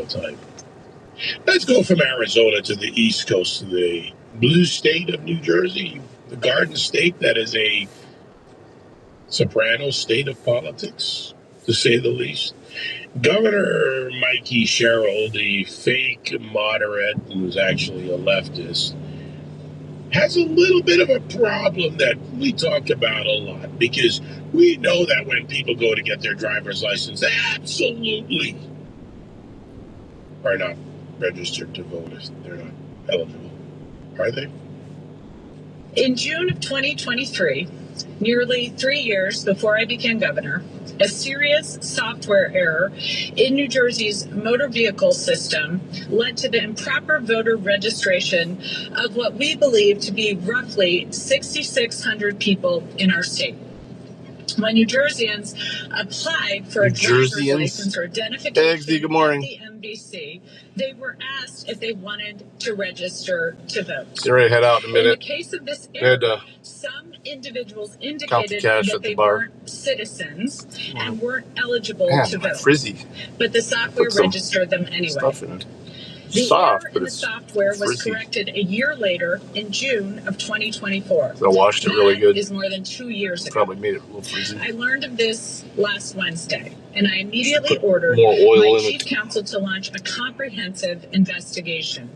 time. Let's go from Arizona to the East Coast, to the blue state of New Jersey, the Garden State that is a soprano state of politics, to say the least. Governor Mikey Sherrill, the fake moderate who's actually a leftist, has a little bit of a problem that we talk about a lot, because we know that when people go to get their driver's license, they absolutely are not registered to vote. They're not eligible, are they? In June of 2023, nearly 3 years before I became governor, a serious software error in New Jersey's motor vehicle system led to the improper voter registration of what we believe to be roughly 6,600 people in our state. When New Jerseyans applied for a driver's license or identification at the MBC, they were asked if they wanted to register to vote. You're ready to head out in a minute. In the case of this error, some individuals indicated that they weren't citizens and weren't eligible to vote. Frizzy. But the software registered them anyway. The error in the software was corrected a year later in June of 2024. So I washed it really good. That is more than 2 years ago. Probably made it a little frizzy. I learned of this last Wednesday, and I immediately ordered my chief counsel to launch a comprehensive investigation.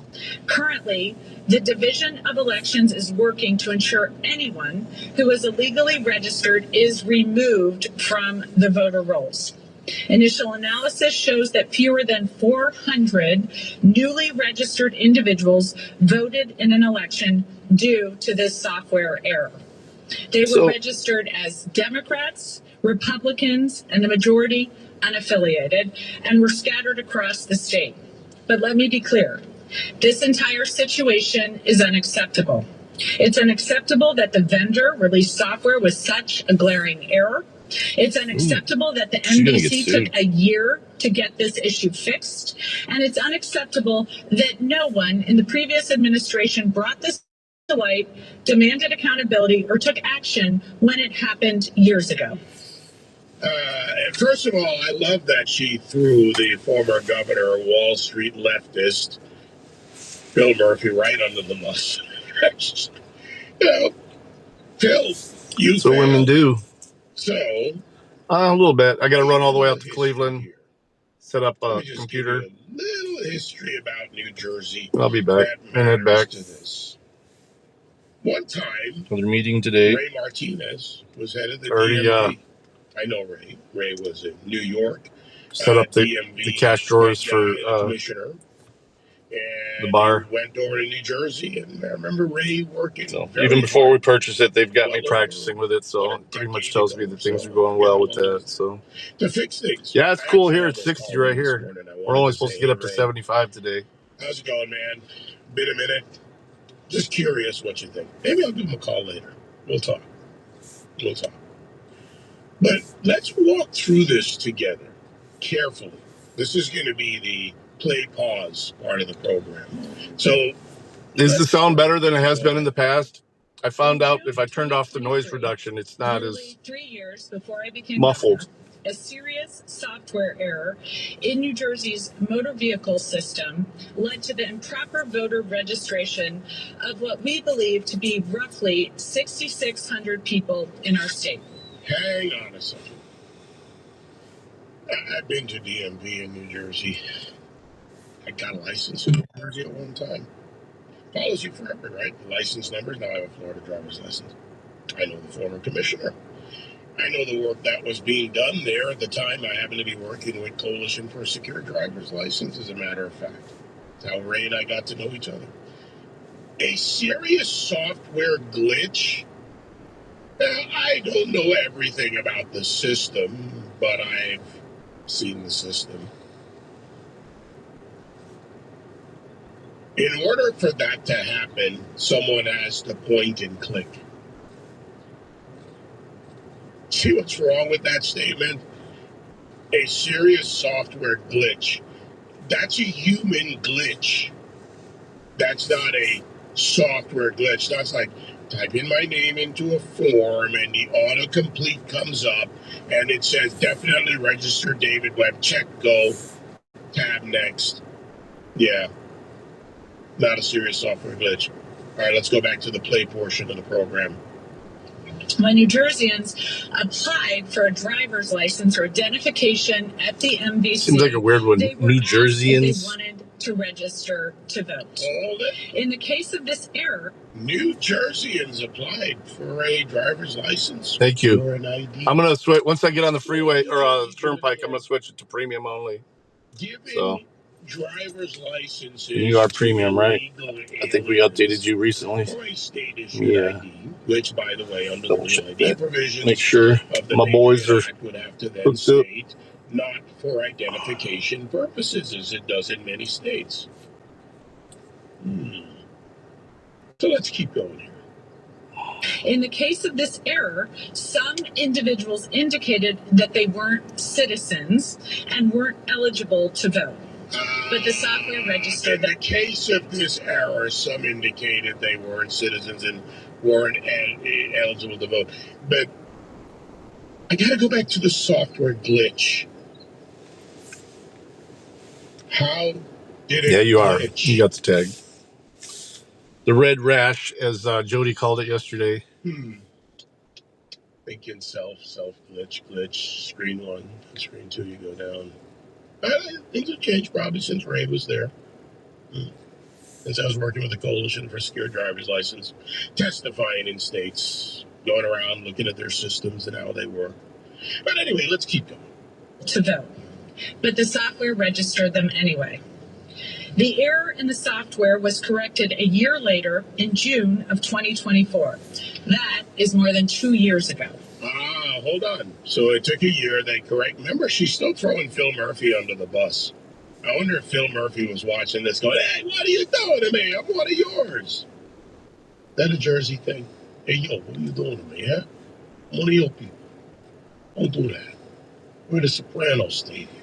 Currently, the Division of Elections is working to ensure anyone who is illegally registered is removed from the voter rolls. Initial analysis shows that fewer than 400 newly registered individuals voted in an election due to this software error. They were registered as Democrats, Republicans, and the majority unaffiliated, and were scattered across the state. But let me be clear, this entire situation is unacceptable. It's unacceptable that the vendor released software with such a glaring error. It's unacceptable that the NBC took a year to get this issue fixed. And it's unacceptable that no one in the previous administration brought this to light, demanded accountability, or took action when it happened years ago. First of all, I love that she threw the former governor, Wall Street leftist, Bill Murphy, right under the bus. You know, Phil, you that's what women do. So, a little bit. I got to run all the way out to Cleveland, set up a computer. Give you a little history about New Jersey. I'll be back and head back. To this. One time, another meeting today. Ray Martinez was head of the DMV. I know Ray. Ray was in New York. Set up the cash drawers for commissioner. And the bar. Went over to New Jersey, and I remember Ray working. So even before we purchased it, they've got me practicing with it, so it pretty much tells me that things are going well with that. So to fix things. Yeah, it's cool here. It's 60 right here. We're only supposed to get up to 75 today. How's it going, man? Been a minute. Just curious what you think. Maybe I'll give him a call later. We'll talk. But let's walk through this together carefully. This is going to be the play pause part of the program. So, is the sound better than it has been in the past? I found out if I turned off the noise reduction, it's not as 3 years before I became muffled. Governor, a serious software error in New Jersey's motor vehicle system led to the improper voter registration of what we believe to be roughly 6,600 people in our state. Hang on a second. I've been to DMV in New Jersey. I got a license in New Jersey at one time. Follows you forever, right? The license numbers. Now I have a Florida driver's license. I know the former commissioner. I know the work that was being done there at the time. I happened to be working with Coalition for a Secure Driver's License, as a matter of fact. That's how Ray and I got to know each other. A serious software glitch. Now, I don't know everything about the system, but I've seen the system. In order for that to happen, someone has to point and click. See what's wrong with that statement? A serious software glitch. That's a human glitch. That's not a software glitch. That's like type in my name into a form and the autocomplete comes up and it says definitely register David Webb, check, go. Tab next. Yeah. Not a serious software glitch. All right, let's go back to the play portion of the program. When New Jerseyans applied for a driver's license or identification at the MVC, seems like a weird one. New Jerseyans. They wanted to register to vote. In the case of this error, New Jerseyans applied for a driver's license. Thank you. Or an ID. I'm gonna switch once I get on the freeway or the turnpike. I'm gonna switch it to premium only. So. Driver's licenses. You are premium, right? I think we updated you recently. Yeah. ID, which, by the way, under the ID provisions, make sure my boys are would have to then state not for identification purposes, as it does in many states. So let's keep going here. In the case of this error, some individuals indicated that they weren't citizens and weren't eligible to vote. But the software registered them. In the case of this error, some indicated they weren't citizens and weren't eligible to vote. But I got to go back to the software glitch. How did it Yeah, you glitch? are. You got the tag. The red rash, as Jody called it yesterday. Thinking self glitch, screen 1, screen 2, you go down. Things have changed probably since Ray was there. Since I was working with the Coalition for Secure Driver's License, testifying in states, going around looking at their systems and how they work. But anyway, let's keep going. To vote. But the software registered them anyway. The error in the software was corrected a year later in June of 2024. That is more than 2 years ago. Hold on. So it took a year. They correct. Remember, she's still throwing Phil Murphy under the bus. I wonder if Phil Murphy was watching this going, hey, what are you doing to me? I'm one of yours. That a Jersey thing? Hey, yo, what are you doing to me, huh? I'm one of your people. Don't do that. We're the Soprano state here.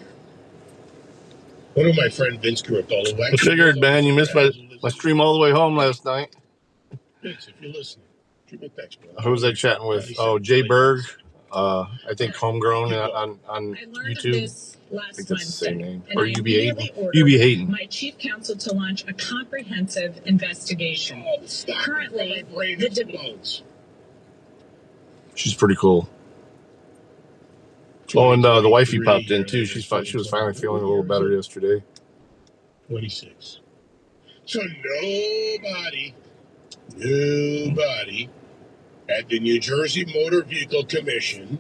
One of my friend Vince Carapolo. I figured, man, you missed my stream all the way home last night. Vince, if you're listening, shoot me a text, bro. Who was I chatting with? Oh, Jay Berg. I think Homegrown on YouTube. I think that's the same name. Or you be hating. My chief counsel to launch a comprehensive investigation. Currently, she's pretty cool. Oh, and the wifey popped in too. She was finally feeling a little better yesterday. 26. So nobody at the New Jersey Motor Vehicle Commission,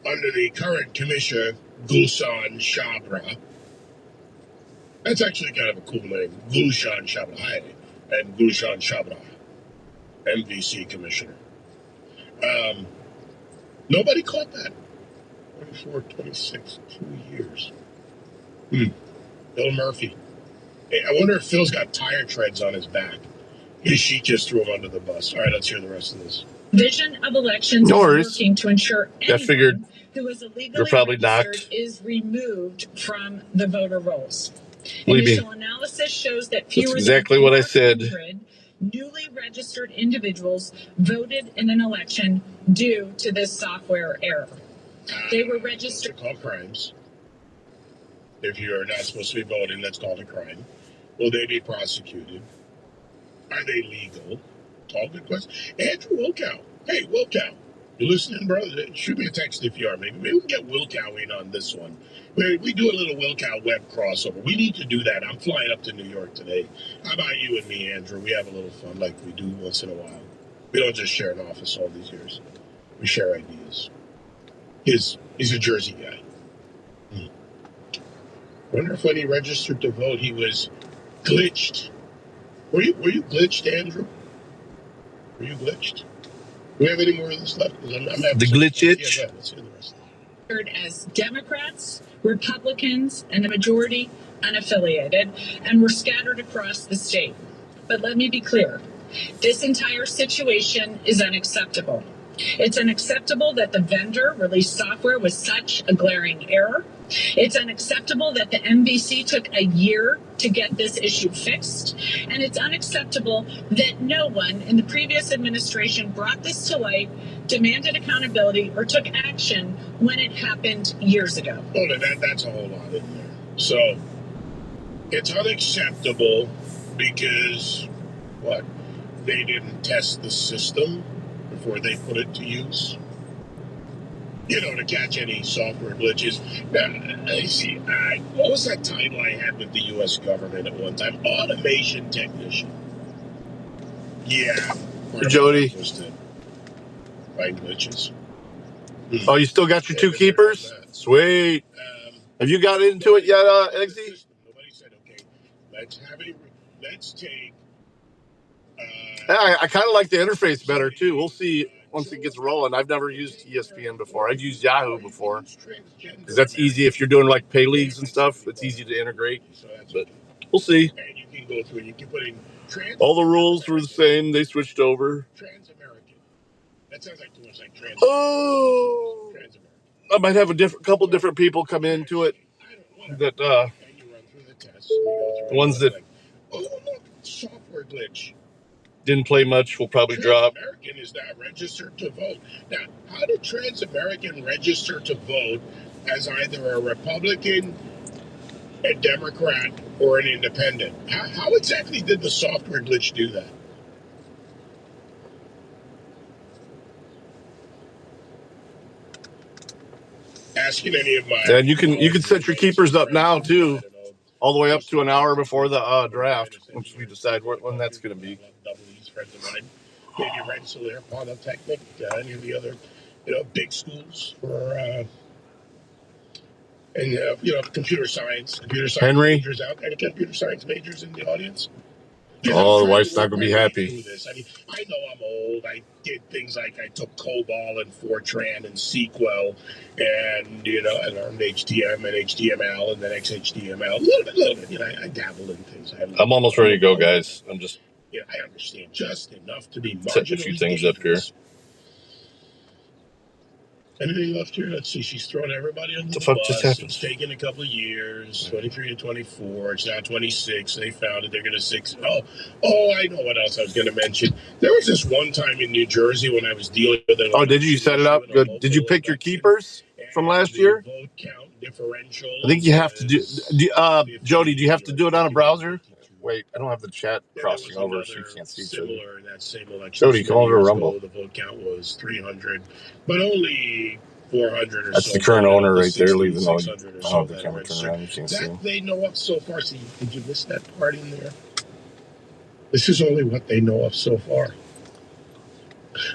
under the current commissioner, Gulshan Chabra. That's actually kind of a cool name, Gulshan Chabra, and Gulshan Chabra, MVC commissioner. Nobody caught that. 24, 26, 2 years. Phil Murphy. Hey, I wonder if Phil's got tire treads on his back. She just threw him under the bus. All right, let's hear the rest of this. Division of Elections is working to ensure anyone who is illegally registered is removed from the voter rolls. Initial analysis shows that fewer than 400 newly registered individuals voted in an election due to this software error. They were registered. They're called crimes. If you're not supposed to be voting, that's called a crime. Will they be prosecuted? Are they legal? All good questions. Andrew Wilkow. Hey, Wilkow. You listening, brother? Shoot me a text if you are. Maybe we can get Wilkow in on this one. We do a little Wilkow web crossover. We need to do that. I'm flying up to New York today. How about you and me, Andrew? We have a little fun like we do once in a while. We don't just share an office all these years. We share ideas. He's a Jersey guy. Wonder if when he registered to vote, he was glitched. Were you glitched, Andrew? Were you glitched? Do we have any more of this left? I'm the glitch itch? Yeah, let's hear the rest. As Democrats, Republicans, and the majority unaffiliated, and were scattered across the state. But let me be clear. This entire situation is unacceptable. It's unacceptable that the vendor released software with such a glaring error. It's unacceptable that the MVC took a year to get this issue fixed. And it's unacceptable that no one in the previous administration brought this to light, demanded accountability, or took action when it happened years ago. Oh, that's a whole lot in there. So It's unacceptable because, what? They didn't test the system before they put it to use. You know, to catch any software glitches. I see. What was that title I had with the U.S. government at one time? Automation technician. Yeah. Jody. Was to find glitches. Oh, you still got your two keepers? Sweet. Have you got into it yet, Eggsy? Nobody said, okay, let's take... I kind of like the interface better, too. We'll see once it gets rolling. I've never used ESPN before. I've used Yahoo before. Because that's easy. If you're doing, like, pay leagues and stuff, it's easy to integrate. But we'll see. And you can go through and you can put in... All the rules were the same. They switched over. Trans-American. That sounds like too much like trans. Oh! I might have a couple different people come into it. That, the ones that... Oh, look, software glitch. Didn't play much, will probably drop. Trans-American is now registered to vote. Now, how did Trans-American register to vote as either a Republican, a Democrat, or an independent? How exactly did the software glitch do that? Asking any of my... And you can set your keepers up now, too. All the way up to an hour before the draft, once we decide when that's going to be. Friends of mine, maybe Rensselaer, Polytechnic, any of the other, big schools for, computer science Henry? majors out, any computer science majors in the audience. Oh, the wife's not going to be happy. I know I'm old. I did things like I took COBOL and Fortran and SQL and, I learned HTML and HTML and then XHTML. A little bit. I dabbled in things. I'm almost ready to go, guys. I'm just... Yeah, I understand just enough to be marginally setting a few things up here. Anything left here? Let's see. She's throwing everybody under the fuck bus. Just happened? It's taken a couple of years, 23 to 24. It's now 26. They found it. They're going to Oh, I know what else I was going to mention. There was this one time in New Jersey when I was dealing with it. Oh, did you set it up? Good. Did you pick your keepers from last year? Vote count differential. I think you have to do Jody, do you have to do it on a browser? Wait, I don't have the chat crossing over, so you can't see each other. In that same election, Jody, come over to Rumble. The vote count was 300, but only 400 or That's so. the current owner right there, leaving all the camera turned around. You can't see him. They know of so far. See, did you miss that part in there? This is only what they know of so far.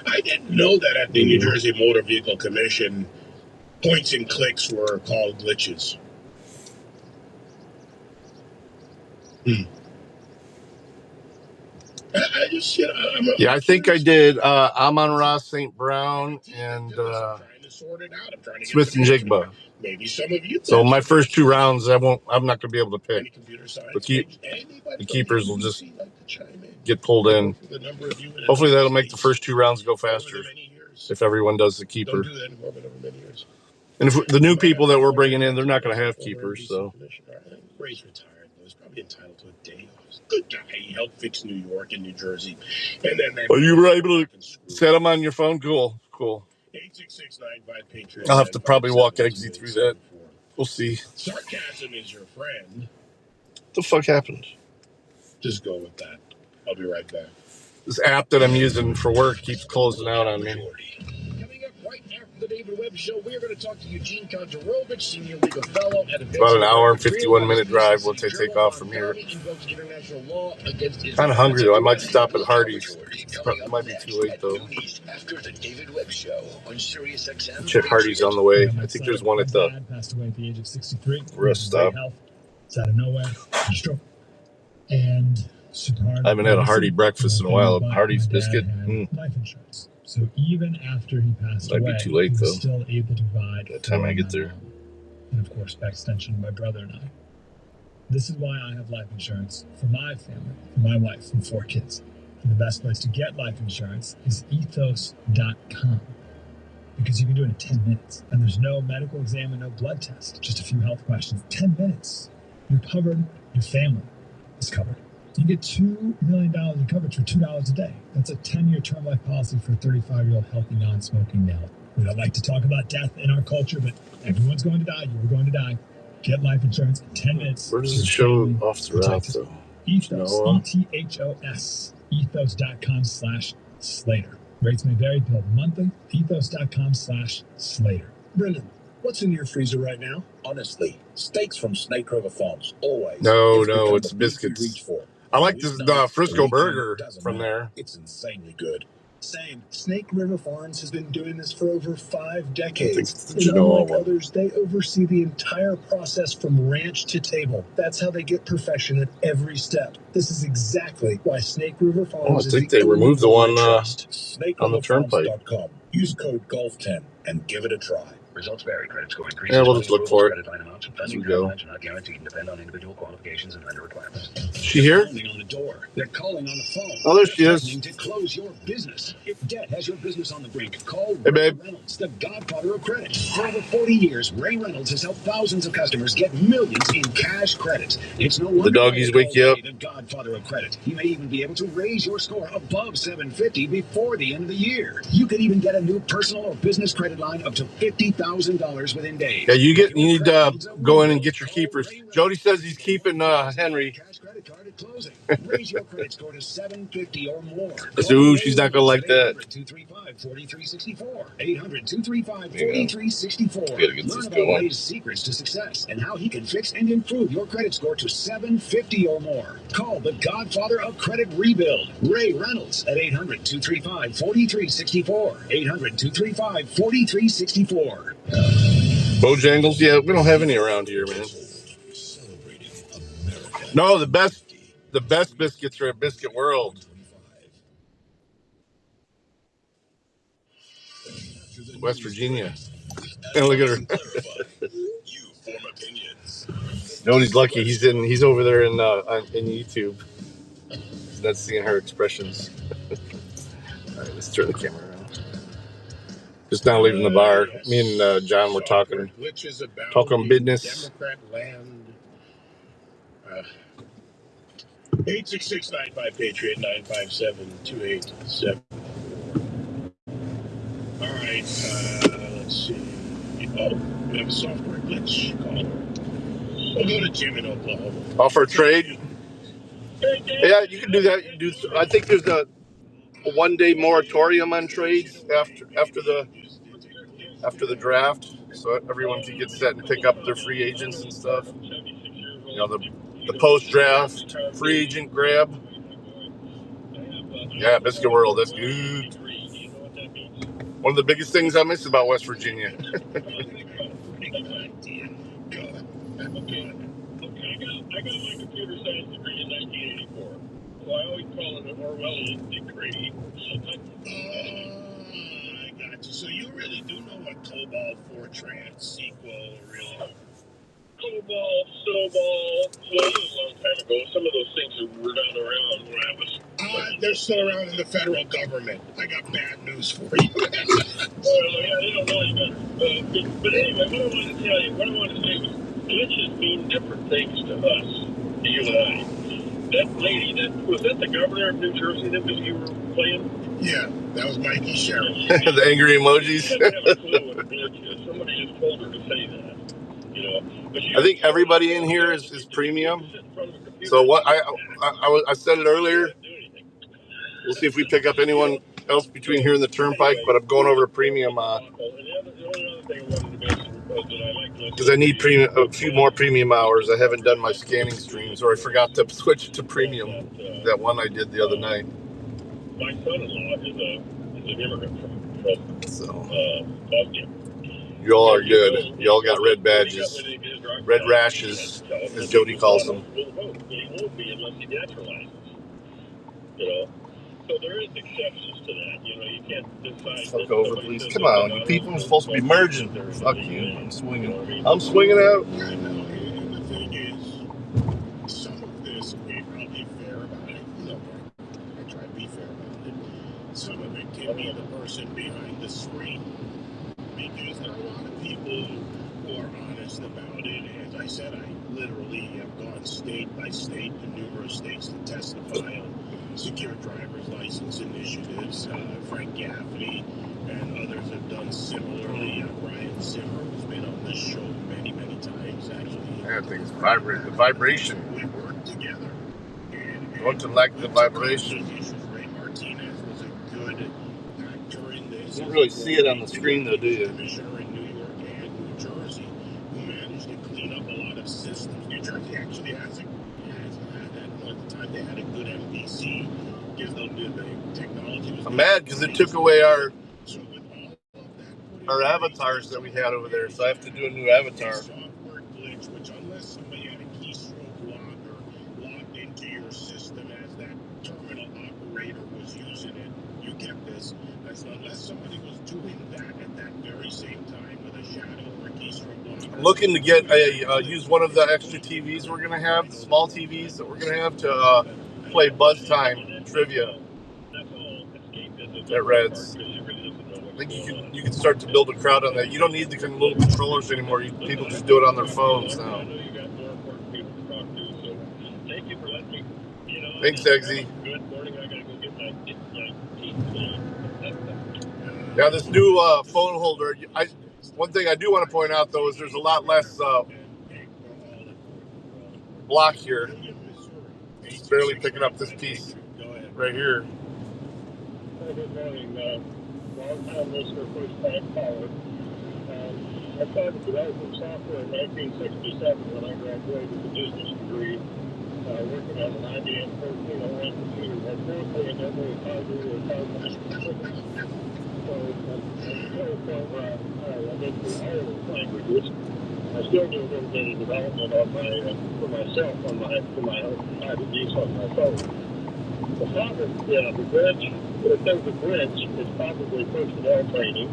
I didn't know that at the New Jersey Motor Vehicle Commission, points and clicks were called glitches. I just, I think I did Amon Ross, St. Brown, and Smith and Jigba. Maybe some of you. So my first two rounds, I'm not going to be able to pick. The keepers will just get pulled in. Hopefully that'll make the first two rounds go faster if everyone does the keeper. And if the new people that we're bringing in, they're not going to have keepers. So Ray's retired. He's probably entitled to a day off. Good guy. He helped fix New York and New Jersey. And then you were able to set them on your phone? Cool. 866-95-PATRIOT. I'll have to probably walk Eggsy through that. We'll see. Sarcasm is your friend. What the fuck happened? Just go with that. I'll be right back. This app that I'm using for work keeps closing out on me. Coming up right after the David Webb Show, we are going to talk to Eugene Kontorovich, Senior Legal Fellow at about an hour and 51-minute drive once I take off from here. Kind of hungry, though. I might stop at Hardee's. It might be too late, though. Check Hardee's on the way. I think there's one at the rest stop. It's out of nowhere. Stroke. And I haven't had a Hardee's breakfast in a while. A Hardee's biscuit. Life insurance. So even after he passed away, might be too late, he was though. still able to provide. By the time I get there. And of course, by extension, my brother and I. This is why I have life insurance for my family, for my wife, and 4 kids. And the best place to get life insurance is ethos.com. Because you can do it in 10 minutes. And there's no medical exam and no blood test. Just a few health questions. 10 minutes. You're covered. Your family is covered. You get $2 million in coverage for $2 a day. That's a 10-year term life policy for a 35-year-old healthy, non-smoking male. We don't like to talk about death in our culture, but everyone's going to die. You are going to die. Get life insurance in 10 minutes. Where does it show off the route, though? Ethos, ETHOS. Ethos.com/Slater. Rates may vary, billed monthly. Ethos.com/Slater. Brendan, what's in your freezer right now? Honestly, steaks from Snake River Farms. Always. No, it's biscuits. I like this Frisco burger from there. It's insanely good. Same. Snake River Farms has been doing this for over 5 decades. And unlike others, they oversee the entire process from ranch to table. That's how they get perfection at every step. This is exactly why Snake River Farms I think they removed the one on the turnpike. Use code GOLF10 and give it a try. Results vary. Credit score increases. Yeah, we'll just look for it. Credit line amounts and As we funding go. timelines are not guaranteed and depend on individual qualifications and lender requirements. Is she here? They're on the door. They're calling on the phone. Oh, there she is. To close your business. If debt has your business on the brink, call Hey, Ray babe. Reynolds, the godfather of credit. For over 40 years, Ray Reynolds has helped thousands of customers get millions in cash credit. It's no wonder The doggies wake you up. The godfather of credit. He may even be able to raise your score above 750 before the end of the year. You could even get a new personal or business credit line up to $50,000 within days. Yeah, you need to go in and get your keepers. Jody says he's keeping Henry. Cash credit card at closing. Raise your credit score to 750 or more. Ooh, she's not gonna like that. 800-235-4364. 800-235-4364. Gotta get this Learn about going. Ray's secrets to success and how he can fix and improve your credit score to 750 or more. Call the godfather of credit rebuild, Ray Reynolds, at 800-235-4364. 800-235-4364. Bojangles? Yeah, we don't have any around here, man. No, the best biscuits are at Biscuit World. West Virginia. And look at her. Jody's lucky. He's over there in YouTube. He's not seeing her expressions. All right, let's turn the camera around. Just now leaving the bar. Me and John were talking business. Democrat land. 866-95-PATRIOT 957-2874. All right, let's see. Oh, we have a software glitch. We'll go to Jim in Oklahoma. Offer trade? Yeah, you can do that. I think there's a 1-day moratorium on trades after the draft, so everyone can get set and pick up their free agents and stuff. You know, the post-draft free agent grab. Yeah, Biscuit World, that's good. One of the biggest things I miss about West Virginia. I got my computer science degree in 1984. So I always call it an Orwellian degree. I got you. So you really do know what COBOL, Fortran, SQL, really? COBOL, SOBOL. Well, that was a long time ago. Some of those things were not around when I was. They're still around in the federal government. I got bad news for you. Well, yeah, they don't know any better. But anyway, what I wanted to tell you, what I wanted to say was, glitches mean different things to us, to you and I. That lady, was that the governor of New Jersey that you were playing? Yeah, that was Mikey Sherrill. The angry emojis. She doesn't have a clue what a glitch is. Somebody just told her to say that. You know, I think everybody in here is premium. So what I said it earlier. We'll see if we pick up anyone else between here and the turnpike, but I'm going over to premium because I need a few more premium hours. I haven't done my scanning streams, or I forgot to switch to premium. That one I did the other night. My son-in-law is an immigrant from Bosnia. Y'all are good. Y'all got red badges, red rashes, as Jody calls them. He won't be unless he naturalizes. You know. So there is exceptions to that. You know, you can't decide. Fuck over, please. Come on, you people are supposed to be merging. Fuck you. I'm swinging. I'm swinging out. Yeah, I know. And the thing is, some of this, we probably fair about it. No, I try to be fair about it. Some of it can be the person behind the screen. Because there are a lot of people who are honest about it. As I said, I literally have gone state by state to numerous states to testify on secure driver's license initiatives. Frank Gaffney and others have done similarly. Brian Zimmer, who's been on this show many, many times, actually. I think it's the vibration. We worked together. Don't like the vibration. Ray Martinez was a good actor in this. You don't really see it on the screen, though, do you? Commissioner in New York and New Jersey, who managed to clean up a lot of systems. New Jersey actually has at the time they had a good NBC because the technology was. I'm mad because it took away our avatars that we had over there, so I have to do a new avatar. Software glitch, which unless somebody had a keystroke log or logged into your system as that terminal operator was using it, you get this. That's unless somebody was doing that at that very same time with a shadow or a keystroke log. I'm looking to get use one of the extra TVs we're gonna have, the small TVs that we're gonna have to play Buzz Time trivia at Reds. I think you can start to build a crowd on that. You don't need the little controllers anymore. People just do it on their phones now. Thanks, Eggsy. Yeah, this new phone holder. One thing I do want to point out, though, is there's a lot less block here. It's barely picking up this piece right here. Good morning. Long-time listener, first-time caller. I started developing software in 1967 when I graduated with a business degree, working on an IBM 1301 computer. Unfortunately, I never really hardware or hardware. So I'm at a point where I went through all of those languages. I still do a little bit of development on for myself for my own private use on my phone. The problem, the glitch, if there's a glitch, it's probably personnel training.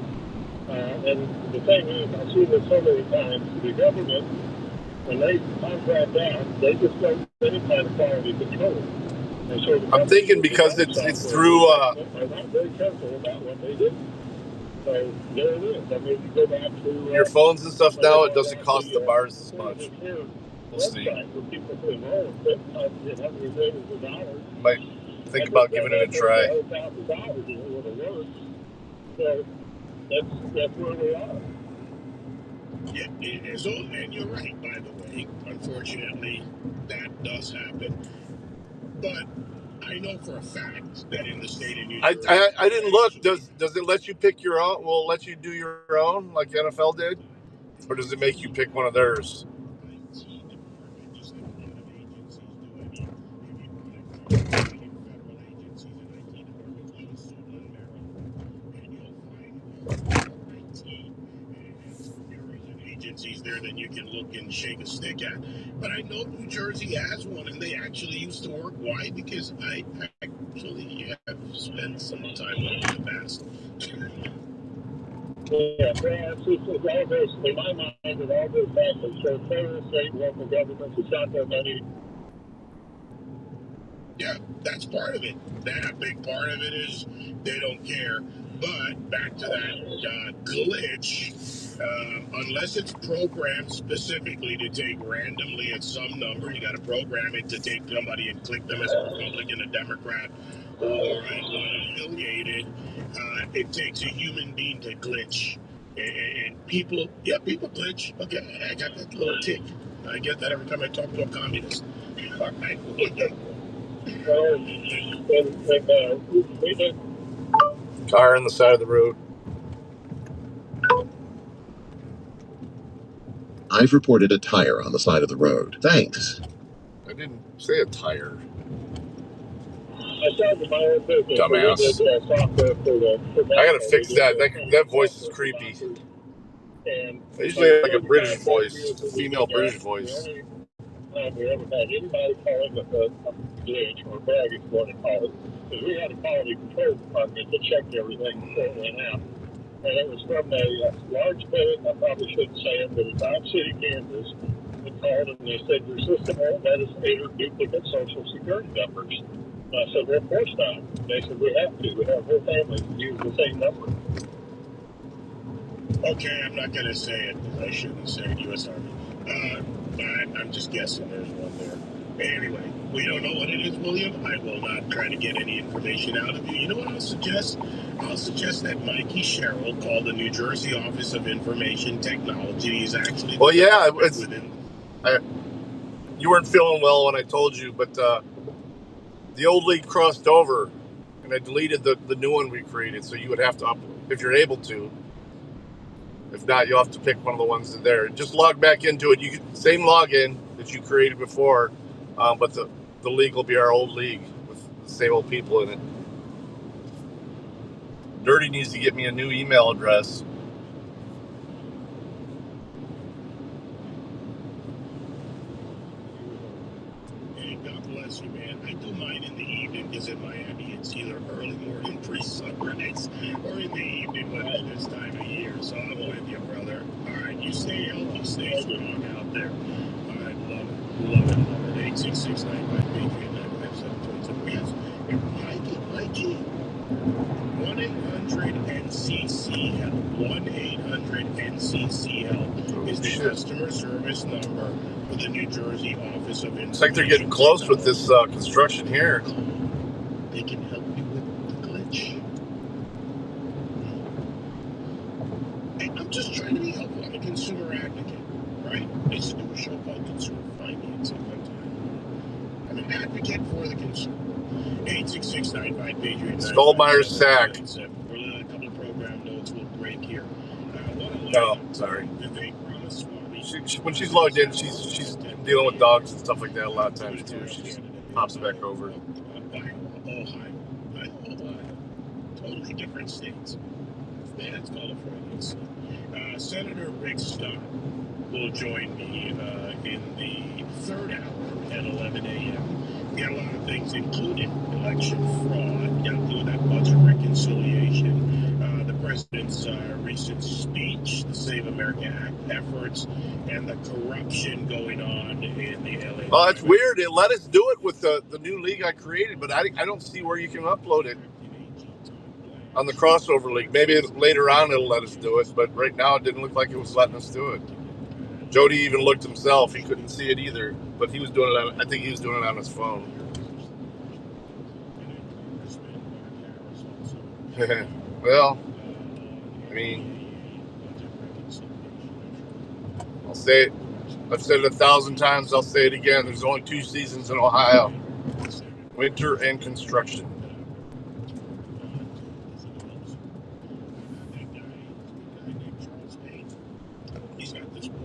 And the thing is, I've seen this so many times, the government, when they contract out, they just don't do any kind of quality control. And so I'm thinking because it's through... They're not very careful about what they do. So there it is. I mean, if you go back to... your phones and stuff now, it doesn't cost the bars as much. We'll see. Might think about giving it a try. So that's where we are. Yeah, and you're right, by the way. Unfortunately, that does happen. But I know for a fact that in the state of New Jersey... I didn't look. Does it let you pick your own? Will it let you do your own like the NFL did? Or does it make you pick one of theirs? Agencies there that you can look and shake a stick at. But I know New Jersey has one, and they actually used to work. Why? Because I actually have spent some time on it in the past. Yeah, well, it's all this, in my mind, it all goes back to so federal, state, local governments, it's not their money. Yeah, that's part of it. That big part of it is they don't care. But back to that glitch, unless it's programmed specifically to take randomly at some number, you got to program it to take somebody and click them as a Republican, a Democrat, or unaffiliated. It takes a human being to glitch. And people glitch. Okay, I got that little tick. I get that every time I talk to a communist. All right. Car on the side of the road. I've reported a tire on the side of the road. Thanks. I didn't say a tire. I started my own business. Dumbass. I gotta fix that. That voice is creepy. I usually have like a British voice, female British voice. We ever had anybody calling with a glitch or bag, if you want to call it, because we had a quality control department that checked everything before it went out. And it was from a large bank, I probably shouldn't say it, but it's Dodge City, Kansas. They called and they said, your system won't let us enter duplicate social security numbers. And I said, well, of course not. They said, we have to. We have whole families that use the same number. Okay, I'm not going to say it because I shouldn't say it, U.S. Army. But I'm just guessing there's one there. Anyway, We don't know what it is, William. I will not try to get any information out of you. You know what I'll suggest? I'll suggest that Mikey Sherrill call the New Jersey Office of Information Technology. He's actually... Well, yeah, you weren't feeling well when I told you, but the old league crossed over, and I deleted the new one we created, so you would have to if you're able to. If not, you'll have to pick one of the ones in there. Just log back into it. You can, same login that you created before, but the league will be our old league with the same old people in it. Dirty needs to get me a new email address. Hey, God bless you, man. I do mine in the evening because in Miami it's either early morning pre-sunrise or in the evening when it's this time of year. So I'm with you, brother. All right, you stay healthy, stay strong out there. All right, love it. 866-958-9572. Yes, Mikey. 1-800-NCC-HELP. 1-800-NCC-HELP is the customer service number for the New Jersey Office of Information. Looks like they're getting close with this construction here. They can help you with the glitch. Hey, I'm just trying to be helpful. I'm a consumer advocate, right? I used to do a show called Consumer Finance at one time. I'm an advocate for the consumer. 866-95-PATRIOT. Stollmeyer's sack. We're a couple of program notes. We'll break here. Oh, sorry. When she's logged in, she's dealing with dogs and stuff like that a lot of times too. She just pops back over. Ohio. Totally different states. Man, it's California. Senator Rick Scott will join me in the third hour at 11 a.m. We got a lot of things, including election fraud. We got to do that budget reconciliation. The president's recent speech, the Save America Act efforts, and the corruption going on in the LA. Oh, it's weird. It let us do it with the new league I created, but I don't see where you can upload it on the crossover league. Maybe later on it'll let us do it, but right now it didn't look like it was letting us do it. Jody even looked himself. He couldn't see it either, but he was doing it I think he was doing it on his phone. Well, I mean, I'll say it. I've said it 1,000 times. I'll say it again. There's only 2 seasons in Ohio: winter and construction.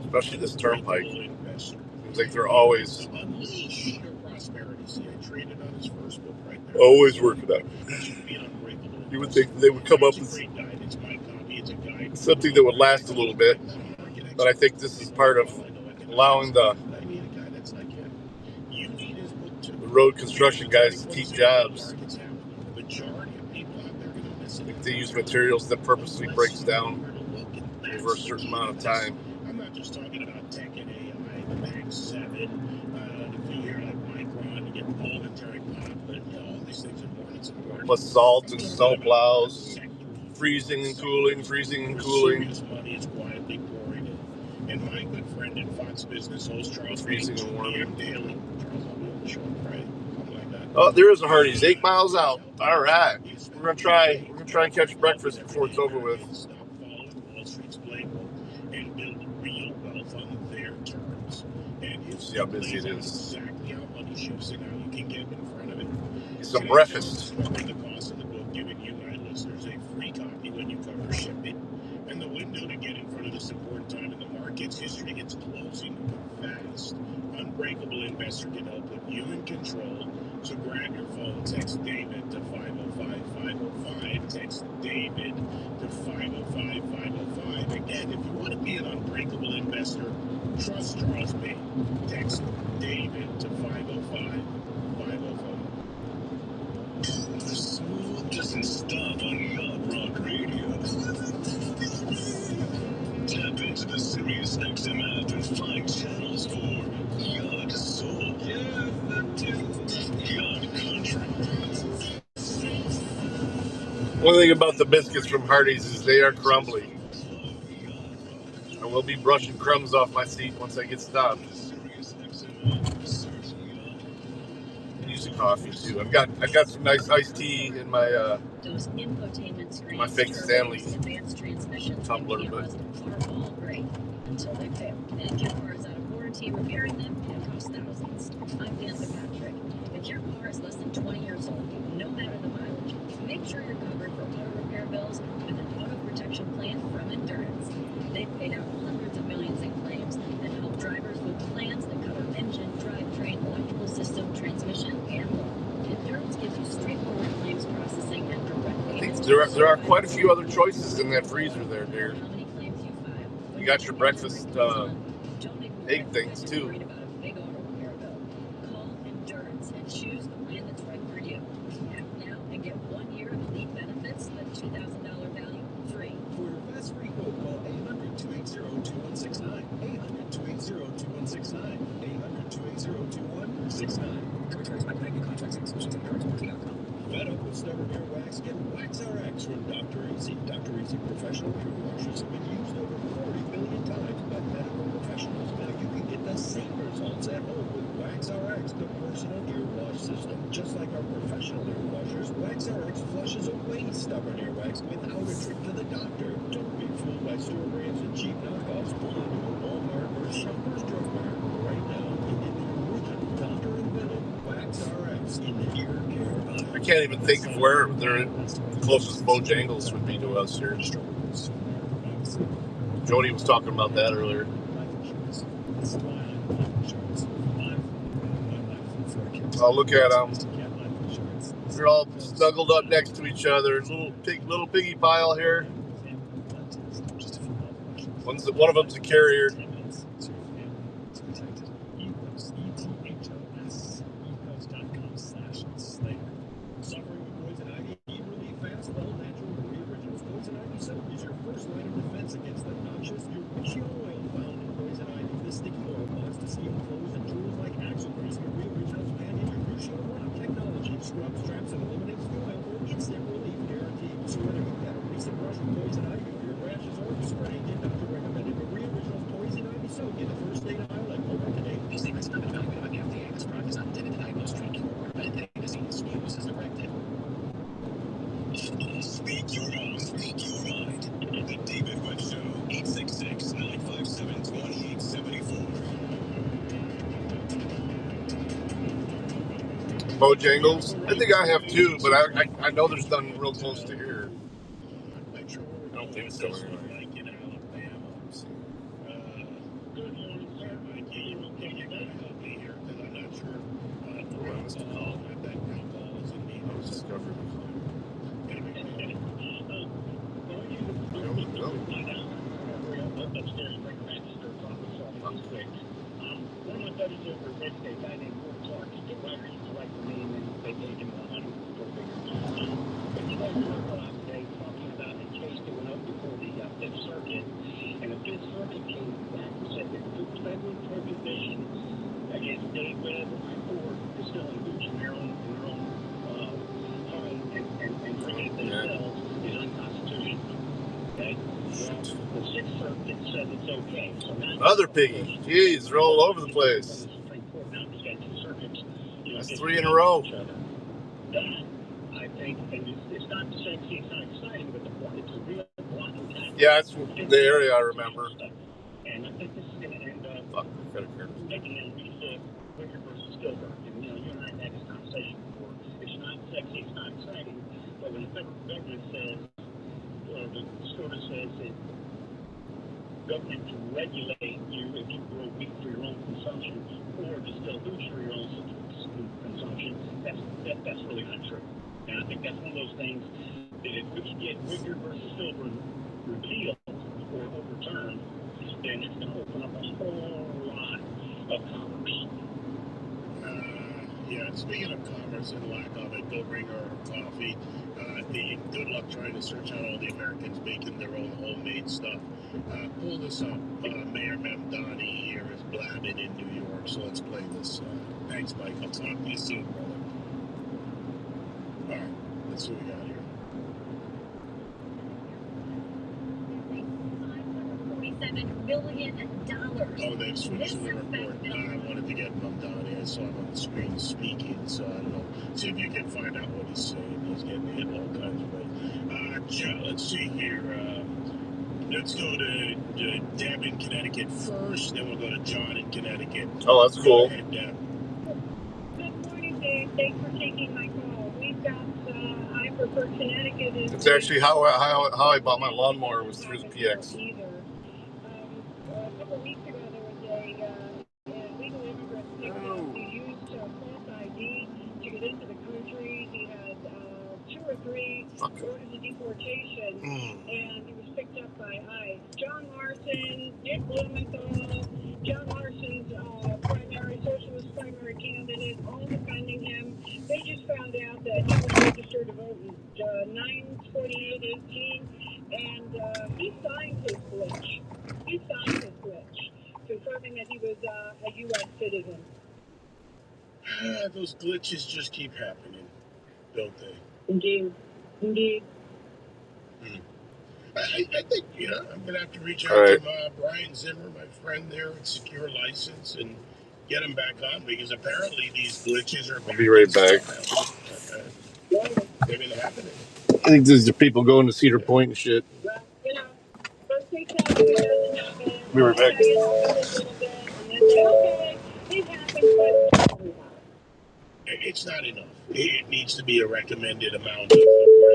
Especially this turnpike. Seems like they're always working on it. You would think they would come up with something that would last a little bit, but I think this is part of allowing the road construction guys to keep jobs. They use materials that purposely breaks down over a certain amount of time. I'm not just talking about tech and AI, the Mag 7, if you hear like Micron, you get momentary pop, but all these things are more. Plus salt and snow plows, freezing and cooling. Serious money is quietly pouring in. And my good friend and Fox Business host Charles freezing and warming daily. Charles, I'll be on the show on Friday. Something like that. Oh, there is a Hardee's 8 miles out. All right, we're gonna try and catch breakfast before it's over with. Stop following Wall Street's playbook and build real wealth on their terms. And you see how busy it is. Exactly how money shifts and how you can get in front of it. Some breakfast. The cost of the book, giving you, my listeners, a free copy when you cover shipping. And the window to get in front of this important time in the markets, history gets closing fast. Unbreakable Investor can help put you in control. So grab your phone, text David to 505-505. Text David to 505-505. Again, if you want to be an unbreakable investor, trust Charles Bay. Text David to 505-505. Smooth doesn't stop on Yacht Rock Radio. Tap into the Sirius XM app and find channels for Yacht Soul, Yacht Country. One thing about the biscuits from Hardee's is they are crumbly. I will be brushing crumbs off my seat once I get stopped. use a coffee too. I've got some nice iced tea in my Those infotainment screens, my fake Stanley advanced transmissions, tumbler, and cameras are all great until they fail. And if your car is out of warranty, repairing them can cost thousands. I'm inDOCtriNATION. If your car is less than 20 years old, no matter the mileage, make sure you're covered for auto repair bills with an auto protection plan from Endurance. They've paid out hundreds of millions in claims and help drivers with plans that cover engine, drivetrain, electrical system, transmission, and more. Endurance gives you straightforward claims processing and direct payments. There are quite a few other choices in that freezer there, dear. How many claims you file? You got your breakfast egg things too. Worried about a big auto repair bill. Call Endurance and choose the plan that's right for you. Act now and get 1 year of elite benefits, a $2,000 value free. For your fast free quote, call 800-280-2169. 800-280-2169. 800-280-2169. Fed up with stubborn earwax? Get Wax RX from Dr. Easy. Dr. Easy professional ear washers have been used over 40 million times by medical professionals. Now you can get the same results at home with Wax RX, the personal ear wash system. Just like our professional ear washers, Wax RX flushes away stubborn earwax without a trip to the doctor. Don't be fooled by store brands and cheap knockoffs. Pull into a Walmart or Shoppers Drug Mart right now and get the original doctor-invented Wax RX in the ear care aisle. I can't even think of where the closest Bojangles would be to us here. Jody was talking about that earlier. Oh, look at them. They're all snuggled up next to each other. Little piggy pile here. One of them's a carrier. Scrubs, traps, and eliminates the oil or instant relief guaranteed. So whether you've got a recent brush with poison ivy, your rashes or spraying, get Dr. recommended Maria Original's Poison Ivy Soap in the first aid aisle at Walmart today. These statements have been evaluated by the FDA. This product is not intended to diagnose, treat, cure, or prevent any disease. Use as directed. Speak your mind. Speak your mind. The David Webb Show. 866-957-2874. Bojangles. I think I have two, but I know there's none real close to here. I don't think so. Like in Alabama. Good morning, sir. You gotta help me here because I'm not sure. Alcohol is in need of discovery. One of my buddies over at Wednesday, a guy named Ward Clark, he's getting ready to like the name and they gave him a honey for bigger. But you guys are out today talking about a case that went up before the Fifth Circuit, and the Fifth Circuit came back and said that the federal prohibition against Dave Webb for distilling hooch in their own home and drinking it themselves is unconstitutional. Okay? Well, the Sixth Circuit said it's okay. So now Other piggy. Jeez, they're all over the place. That's 3 in a row. That, I think, and it's not sexy, it's not exciting, but it's a real blocking tactic. Yeah, it's the area I remember. And I think this is going to end up making it Wicker versus Gilbert. And, you and I have had this conversation before. It's not sexy, it's not exciting, but when the federal government says, or the sort of says that government can regulate you if you grow wheat for your own consumption or distill hooch for your own consumption, that's really not true. And I think that's one of those things that if we can get Wicker versus Gilbert repealed or overturned, then it's going to open up a whole lot of commerce. Yeah, speaking of commerce and lack of it, go bring her coffee. Good luck trying to search out all the Americans making their own homemade stuff. Pull this up. Mayor Mamdani here is blabbing in New York, so let's play this. Thanks, Mike. I'll talk to you soon, brother. All right, let's see what we got here. 547 billion. Oh, they've switched the report. I wanted to get him on here. I saw him on the screen speaking, so I don't know. See if you can find out what he's saying. He's getting hit all kinds of ways. Let's see here. Let's go to Deb in Connecticut first, then we'll go to John in Connecticut. Oh, that's cool. Go ahead, Deb. Good morning, Dave. Thanks for taking my call. We've got, I prefer Connecticut. It's actually how I bought my lawnmower was through the PX. A couple weeks ago, there was a legal immigrant picked up. He used false ID to get into the country. He had 2 or 3 orders of deportation, and he was picked up by ICE. John Larson, Dick Blumenthal, John Larson's socialist primary candidate, all defending him. They just found out that he was registered to vote in 9/28/18, and he signed his glitch. Confirming that he was a U.S. citizen. Those glitches just keep happening, don't they? Indeed. I think, I'm going to have to reach out to Brian Zimmer, my friend there at Secure License, and get him back on, because apparently these glitches are... I'll be right back. They've been happening. I think these are people going to Cedar Point and shit. Well, first they tell you it doesn't happen. Be right back. Tell you a little bit, and then say, okay, it happens, but... It's not enough. It needs to be a recommended amount, according to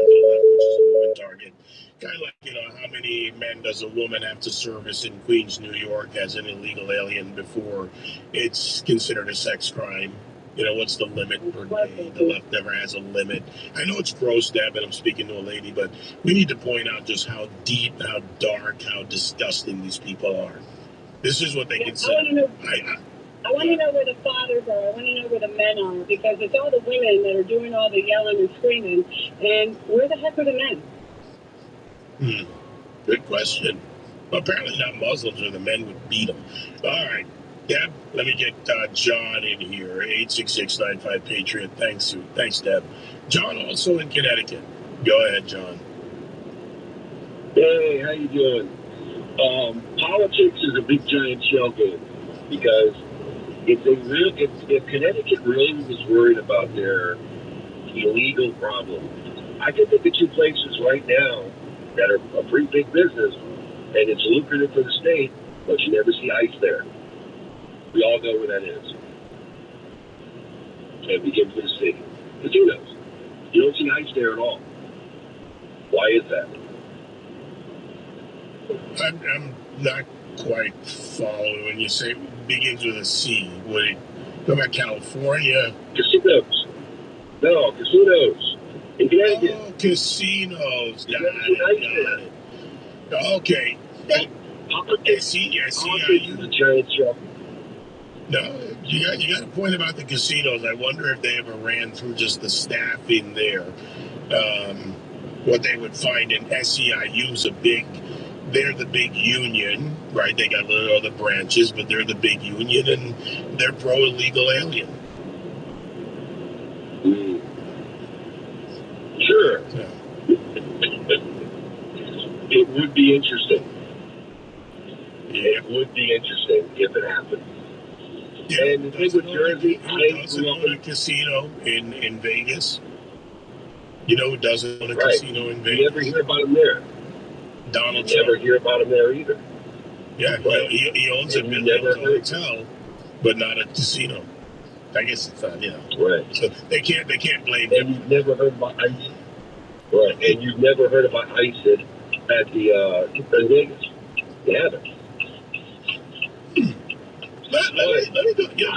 the left, which is a moving target. Kind of like, how many men does a woman have to service in Queens, New York as an illegal alien before it's considered a sex crime? What's the limit per day? The left never has a limit. I know it's gross, Deb, and I'm speaking to a lady, but we need to point out just how deep, how dark, how disgusting these people are. This is what they consider. I want to know where the fathers are. I want to know where the men are, because it's all the women that are doing all the yelling and screaming. And where the heck are the men? Good question. Well, apparently not Muslims, or the men would beat them. All right, Deb, let me get John in here. 866-95-PATRIOT. Thanks, Deb. John also in Connecticut. Go ahead, John. Hey, how you doing? Politics is a big giant shell game, because if Connecticut really was worried about their illegal problem, I can think of 2 places right now that are a pretty big business, and it's lucrative for the state, but you never see ICE there. We all know where that is. It begins with a C. Casinos. You don't see ICE there at all. Why is that? I'm not quite following when you say it begins with a C. Would it go back California? Casinos. No, casinos. In Connecticut. Oh, casinos. Got it. Okay. Politics is a giant shell. No, you got a point about the casinos. I wonder if they ever ran through just the staffing there. What they would find in SEIU's they're the big union, right? They got little other branches, but they're the big union, and they're pro-illegal alien. Sure. Yeah. It would be interesting. It would be interesting if it happened. Yeah, and the thing with Jersey, who doesn't own a casino in Vegas? You know who doesn't own a casino in Vegas? You never hear about him there. Donald Trump. You never hear about him there either. Yeah, he owns a hotel, but not a casino. I guess it's not, Right. So they can't blame and him. You've never heard about ICE. Right. And you've never heard about ICE at the in Vegas. You haven't. Let me go.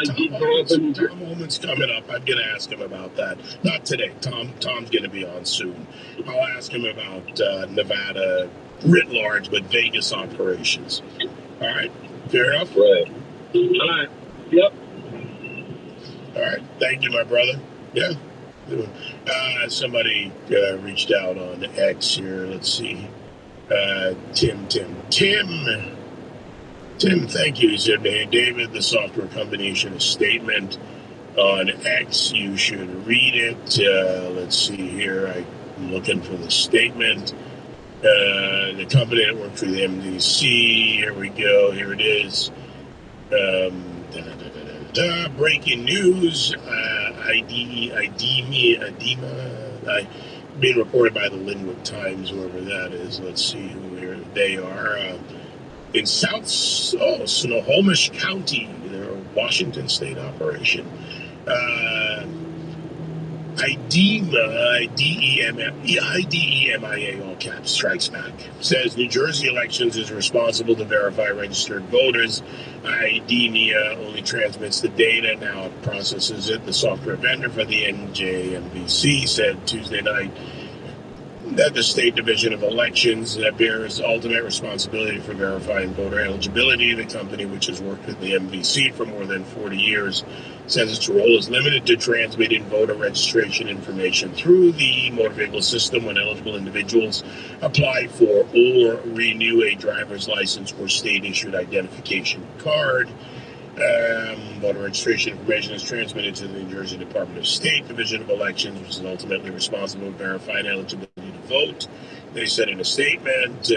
Tom Holman's coming up. I'm going to ask him about that. Not today. Tom's going to be on soon. I'll ask him about Nevada writ large, but Vegas operations. All right. Fair enough? Right. All right. Yep. All right. Thank you, my brother. Yeah. Somebody reached out on X here. Let's see. Tim, thank you. He said, hey, David, the software company issued a statement on X. You should read it. Let's see here. I'm looking for the statement. The company that worked for the MDC. Here we go. Here it is. Breaking news. IDEMA, being reported by the Linwood Times, whoever that is. Let's see who they are. In South Snohomish County, they're a Washington State operation. IDEMIA, all caps, strikes back. Says New Jersey Elections is responsible to verify registered voters. IDEMIA only transmits the data, now it processes it. The software vendor for the NJMVC said Tuesday night that the State Division of Elections that bears ultimate responsibility for verifying voter eligibility. The company, which has worked with the MVC for more than 40 years, says its role is limited to transmitting voter registration information through the motor vehicle system when eligible individuals apply for or renew a driver's license or state-issued identification card. Voter registration information is transmitted to the New Jersey Department of State Division of Elections, which is ultimately responsible for verifying eligibility to vote. They said in a statement,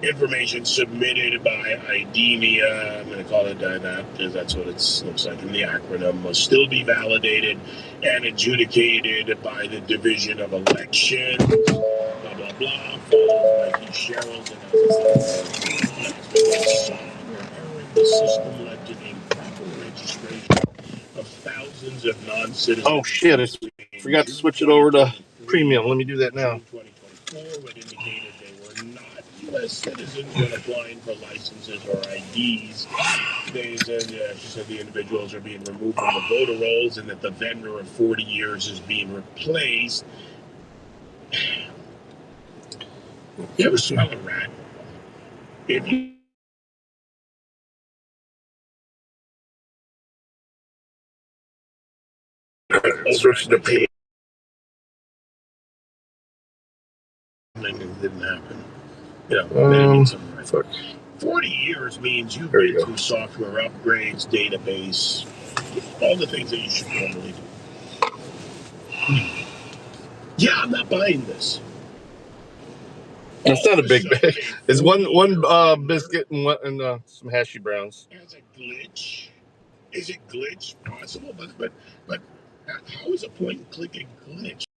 information submitted by IDEMIA, I'm going to call it that because that's what it looks like in the acronym, must still be validated and adjudicated by the Division of Elections. Blah, blah, blah. Follows Mikey Sherrill's announcement. The system led to the improper registration of thousands of non-citizens. Oh shit! I forgot to switch it over to premium. Let me do that now. 2024 would indicate they were not U.S. citizens when applying for licenses or IDs. She said the individuals are being removed from the voter rolls and that the vendor of 40 years is being replaced. You ever smell a rat? If you switch to pay. It didn't happen. They need something right. Fuck. 40 years means you've been through software upgrades, database, all the things that you should normally do. Yeah, I'm not buying this. It's not a big bag. It's one biscuit and some hashy browns. Has a glitch. Is it glitch possible? But how is a point and click a glitch?